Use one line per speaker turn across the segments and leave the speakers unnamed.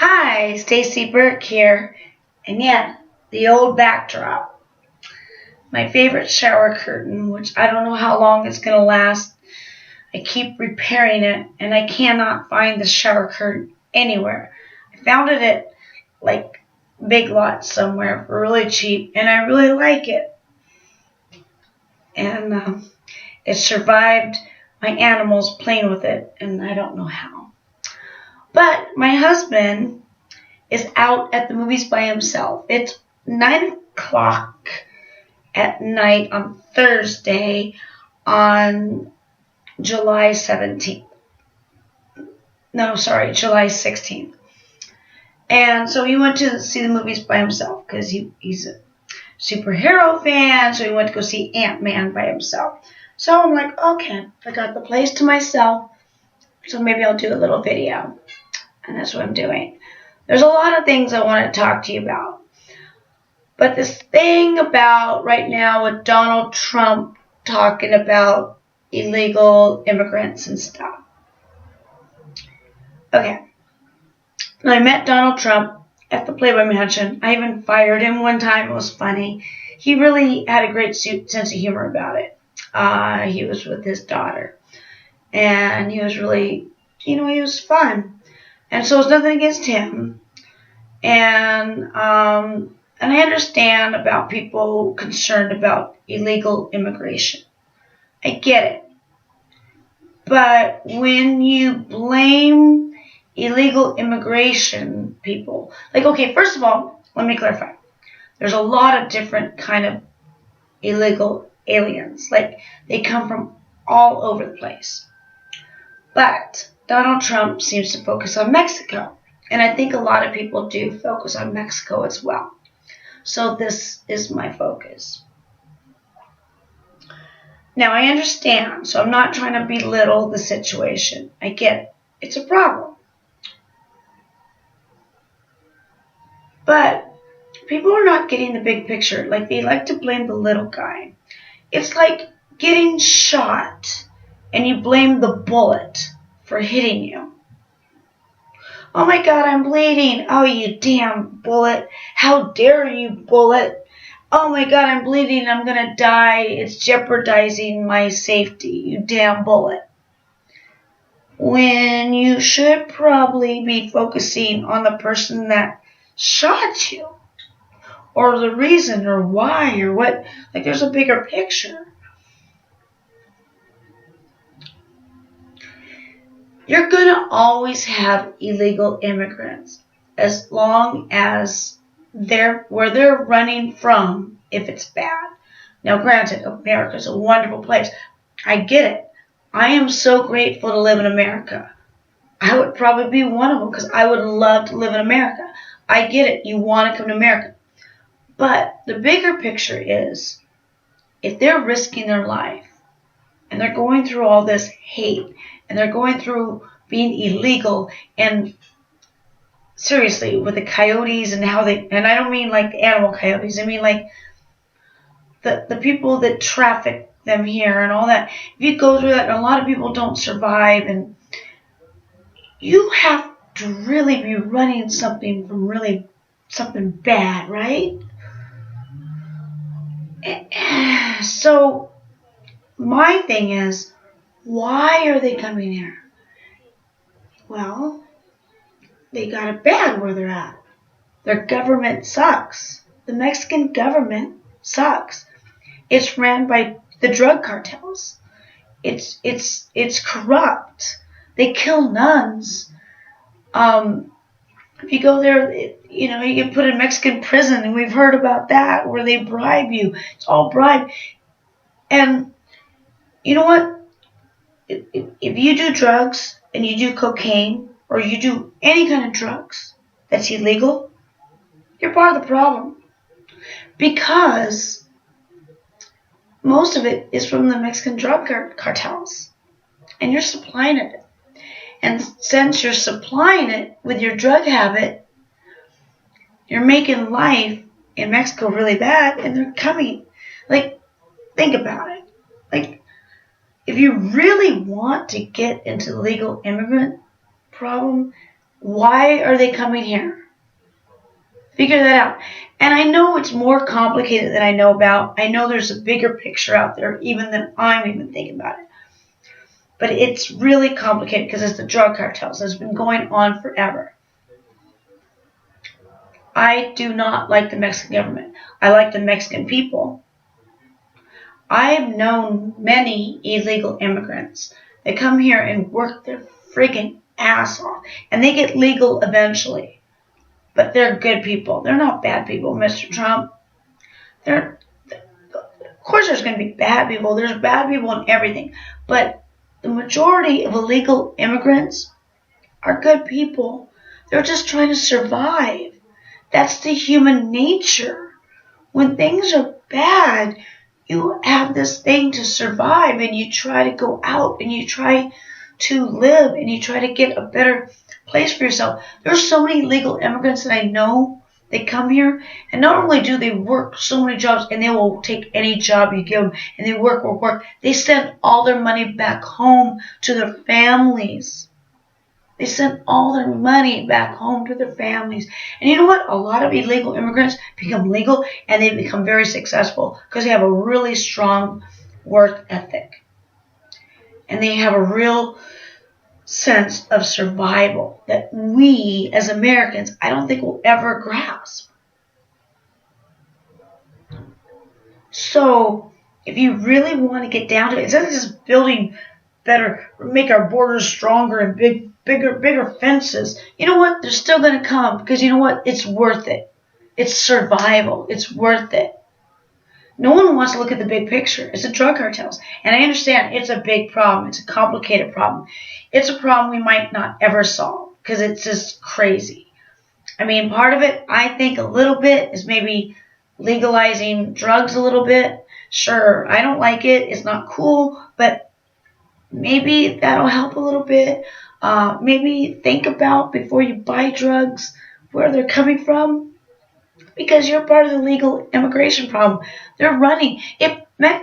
Hi, Stacy Burke here, and yeah, the old backdrop. My favorite shower curtain, which I don't know how long it's going to last. I keep repairing it, and I cannot find the shower curtain anywhere. I found it at, like, Big Lots somewhere for really cheap, and I really like it. And it survived my animals playing with it, and I don't know how. But my husband is out at the movies by himself. It's 9 o'clock at night on Thursday on July 17th. No, sorry, July 16th. And so he went to see the movies by himself because he's a superhero fan, so he went to go see Ant-Man by himself. So I'm like, okay, I got the place to myself, so maybe I'll do a little video. And that's what I'm doing. There's a lot of things I want to talk to you about. But this thing about right now with Donald Trump talking about illegal immigrants and stuff. Okay. I met Donald Trump at the Playboy Mansion. I even fired him one time. It was funny. He really had a great sense of humor about it. He was with his daughter. And he was really, he was fun. And so it's nothing against him. And I understand about people concerned about illegal immigration. I get it. But when you blame illegal immigration people, like, okay, first of all, let me clarify. There's a lot of different kind of illegal aliens. Like, they come from all over the place. But Donald Trump seems to focus on Mexico. And I think a lot of people do focus on Mexico as well. So this is my focus. Now, I understand, so I'm not trying to belittle the situation. I get it. It's a problem. But people are not getting the big picture. Like, they like to blame the little guy. It's like getting shot and you blame the bullet for hitting you. Oh my God, I'm bleeding. Oh, you damn bullet. How dare you, bullet. Oh my God, I'm bleeding. I'm going to die. It's jeopardizing my safety, you damn bullet. When you should probably be focusing on the person that shot you, or the reason, or why, or what. Like, there's a bigger picture. You're going to always have illegal immigrants as long as where they're running from, if it's bad. Now, granted, America's a wonderful place. I get it. I am so grateful to live in America. I would probably be one of them because I would love to live in America. I get it. You want to come to America. But the bigger picture is, if they're risking their life and they're going through all this hate and they're going through being illegal, and seriously, with the coyotes and how they, and I don't mean like the animal coyotes, I mean like the people that traffic them here and all that. If you go through that, and a lot of people don't survive, and you have to really be running something from really something bad, right? So my thing is, why are they coming here? Well, they got it bad where they're at. Their government sucks. The Mexican government sucks. It's ran by the drug cartels. It's corrupt. They kill nuns. If you go there, you get put in Mexican prison, and we've heard about that, where they bribe you. It's all bribe. And you know what? If you do drugs and you do cocaine or you do any kind of drugs that's illegal, you're part of the problem. Because most of it is from the Mexican drug cartels. And you're supplying it. And since you're supplying it with your drug habit, you're making life in Mexico really bad, and they're coming. Like, think about it. Like, if you really want to get into the legal immigrant problem, Why are they coming here? Figure that out. And I know it's more complicated than I know about. I know there's a bigger picture out there even than I'm even thinking about it. But it's really complicated because it's the drug cartels. It's been going on forever. I do not like the Mexican government. I like the Mexican people. I've known many illegal immigrants that come here and work their friggin' ass off. And they get legal eventually. But they're good people. They're not bad people, Mr. Trump. Of course there's going to be bad people. There's bad people in everything. But the majority of illegal immigrants are good people. They're just trying to survive. That's the human nature. When things are bad, you have this thing to survive, and you try to go out and you try to live and you try to get a better place for yourself. There's so many illegal immigrants that I know. They come here, and not only do they work so many jobs, and they will take any job you give them, and they work. They send all their money back home to their families. They send all their money back home to their families. And you know what? A lot of illegal immigrants become legal, and they become very successful because they have a really strong work ethic. And they have a real sense of survival that we as Americans, I don't think will ever grasp. So if you really want to get down to it, instead of just building better, make our borders stronger and bigger fences, you know what? They're still going to come because you know what? It's worth it. It's survival. It's worth it. No one wants to look at the big picture. It's the drug cartels. And I understand it's a big problem. It's a complicated problem. It's a problem we might not ever solve because it's just crazy. I mean, part of it, I think a little bit, is maybe legalizing drugs a little bit. Sure, I don't like it. It's not cool, but maybe that'll help a little bit. Maybe think about, before you buy drugs, where they're coming from. Because you're part of the legal immigration problem. They're running. Now,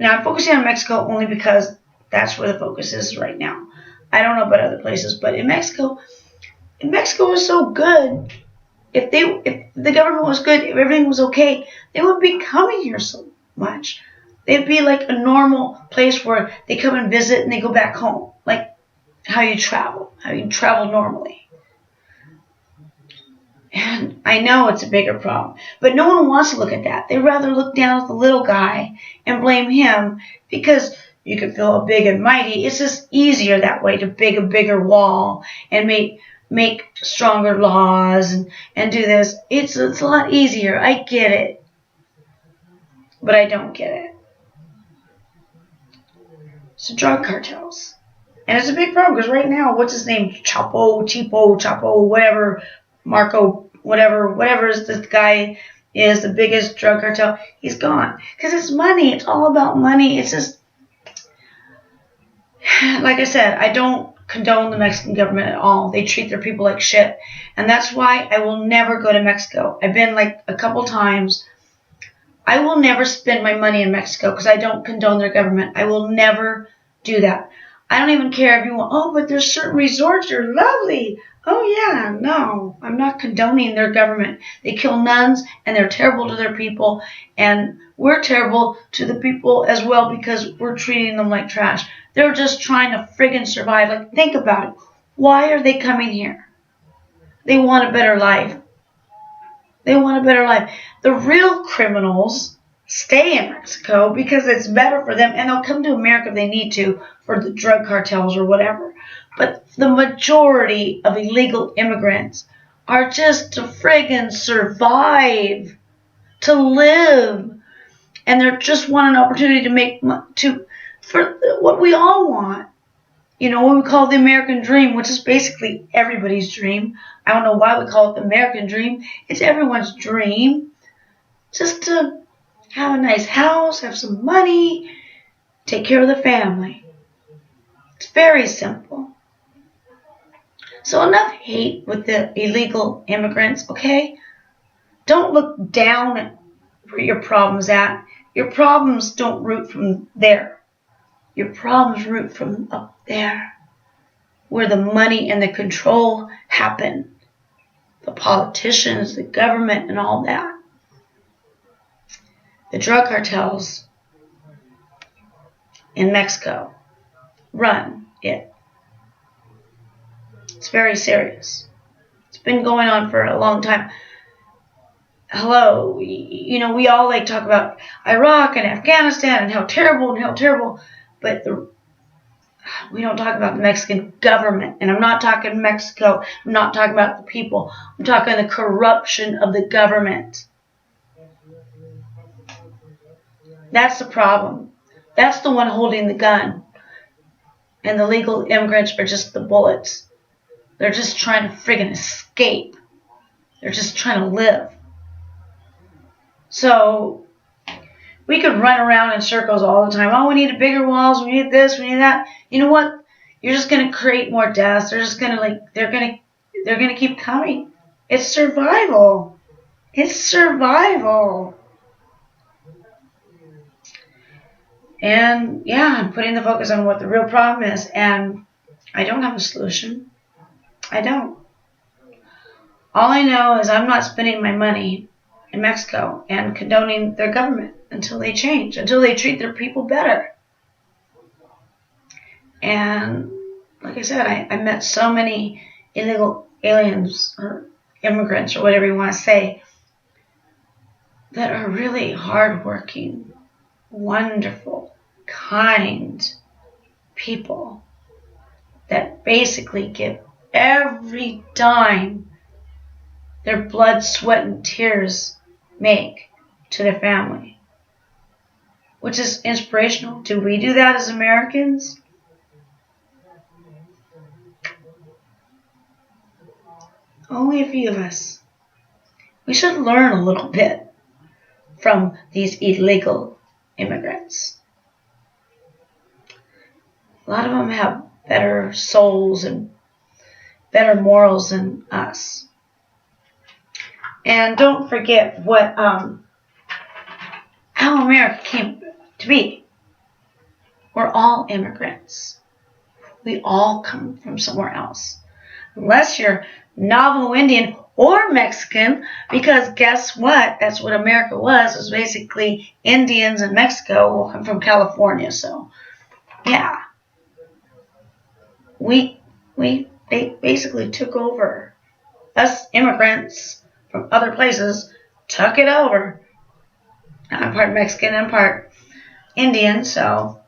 I'm focusing on Mexico only because that's where the focus is right now. I don't know about other places, but in Mexico is so good. If the government was good, if everything was okay, they wouldn't be coming here so much. They'd be like a normal place where they come and visit and they go back home. Like how you travel normally. And I know it's a bigger problem, but no one wants to look at that. They'd rather look down at the little guy and blame him because you can feel big and mighty. It's just easier that way to build a bigger wall and make stronger laws and do this. It's a lot easier. I get it, but I don't get it. So drug cartels. And it's a big problem because right now, what's his name? Chapo, whatever, Marco, whatever this guy is, the biggest drug cartel, he's gone. Because it's money. It's all about money. It's just, like I said, I don't condone the Mexican government at all. They treat their people like shit. And that's why I will never go to Mexico. I've been like a couple times. I will never spend my money in Mexico because I don't condone their government. I will never do that. I don't even care if you want, oh, but there's certain resorts are lovely. Oh, yeah, no, I'm not condoning their government. They kill nuns, and they're terrible to their people, and we're terrible to the people as well because we're treating them like trash. They're just trying to friggin' survive. Like, think about it. Why are they coming here? They want a better life. They want a better life. The real criminals stay in Mexico because it's better for them, and they'll come to America if they need to for the drug cartels or whatever. But the majority of illegal immigrants are just to friggin' survive, to live, and they just want an opportunity for what we all want. You know, what we call the American dream, which is basically everybody's dream. I don't know why we call it the American dream. It's everyone's dream. Just to have a nice house, have some money, take care of the family. It's very simple. So enough hate with the illegal immigrants, okay? Don't look down at where your problem's at. Your problems don't root from there. Your problems root from up there. where the money and the control happen. The politicians, the government, and all that. The drug cartels in Mexico run it. It's very serious. It's been going on for a long time. Hello, we all like talk about Iraq and Afghanistan and how terrible, but we don't talk about the Mexican government. And I'm not talking Mexico. I'm not talking about the people. I'm talking the corruption of the government. That's the problem. That's the one holding the gun. And the legal immigrants are just the bullets. They're just trying to friggin' escape. They're just trying to live. So, we could run around in circles all the time. Oh, we need bigger walls. We need this. We need that. You know what? You're just going to create more deaths. They're just going to they're going to keep coming. It's survival. It's survival. And yeah, I'm putting the focus on what the real problem is. And I don't have a solution. I don't. All I know is I'm not spending my money in Mexico and condoning their government until they change, until they treat their people better. And like I said, I met so many illegal aliens or immigrants or whatever you want to say that are really hardworking, wonderful, kind people that basically give every dime their blood, sweat, and tears make to their family, which is inspirational. Do we do that as Americans? Only a few of us. We should learn a little bit from these illegal immigrants. A lot of them have better souls and better morals than us. And don't forget what how America came to be. We're all immigrants. We all come from somewhere else. Unless you're Navajo Indian or Mexican, because guess what? That's what America was basically Indians in Mexico. I'm from California, so yeah. They basically took over. Us immigrants from other places took it over. I'm part Mexican and part Indian, so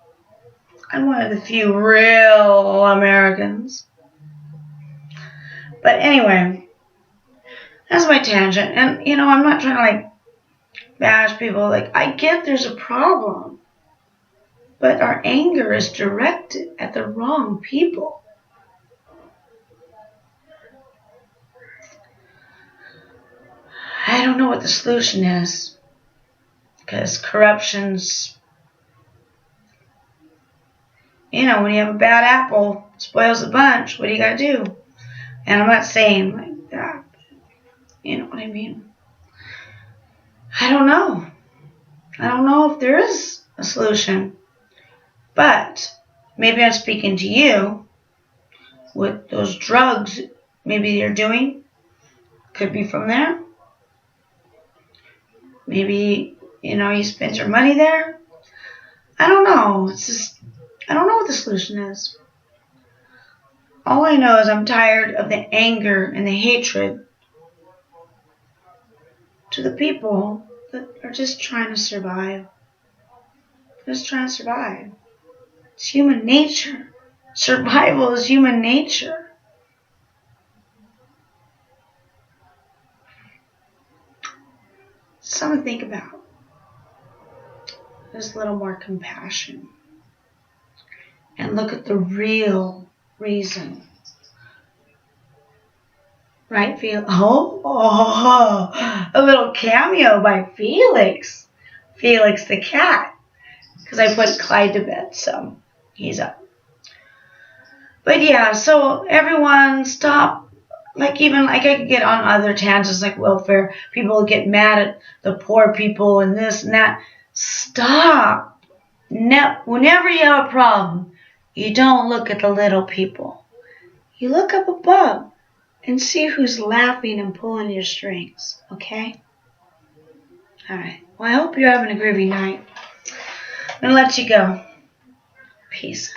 I'm one of the few real Americans. But anyway, that's my tangent. And, I'm not trying to, bash people. I get there's a problem. But our anger is directed at the wrong people. I don't know what the solution is. Because corruption's, when you have a bad apple, it spoils the bunch. What do you got to do? And I'm not saying like that. You know what I mean? I don't know. I don't know if there is a solution. But maybe I'm speaking to you with those drugs maybe you're doing. Could be from there. Maybe, you spend your money there. I don't know. I don't know what the solution is. All I know is I'm tired of the anger and the hatred to the people that are just trying to survive. Just trying to survive. It's human nature. Survival is human nature. Something to think about. There's a little more compassion. And look at the real reason. Right, Felix? A little cameo by Felix. Felix the cat. Because I put Clyde to bed, so he's up. But yeah, so everyone stop. I could get on other tangents like welfare. People get mad at the poor people and this and that. Stop. Whenever you have a problem, you don't look at the little people. you look up above and see who's laughing and pulling your strings, okay? Alright, well, I hope you're having a groovy night. I'm going to let you go. Peace.